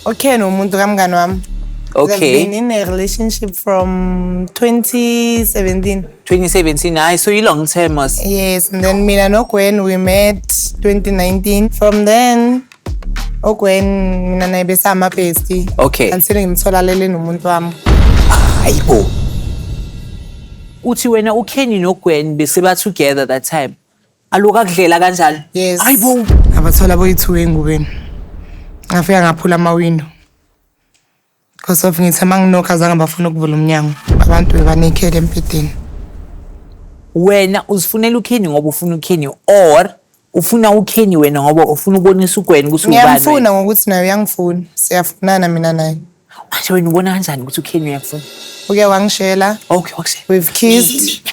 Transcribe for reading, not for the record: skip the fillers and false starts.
Okay, umuntu kamngani wami. Okay. We've been in a relationship from 2017. 2017. Hayi, so long term was. Yes, and then mina noGwen we met 2019. From then oGwen mina naye besama bestie. Okay. Until ngimtholalele nomuntu wami. Hayibo. Uthi wena uKenny noGwen beseba together that time. Aloka kudlela kanjalo. Yes. Hayibo. Abathola boyithu engubeni. Ngafika ngaphula amawindow. Because of ngithi manginokha azange bafuna ukuvula umnyango. Abantu bebanekele empedeni. Wena uzifunela uKenny ngoba ufuna uKenny or ufuna uKenny wena ngoba ufuna ukubonisa uGwen ukuthi ubani. Ngiyamfuna ngokuthi naye uyangifuna. Siyafunana mina naye. Manje wena ubona kanjani ukuthi uKenny uyakufuna? Uke wangishela. Okay, okay. We've kissed.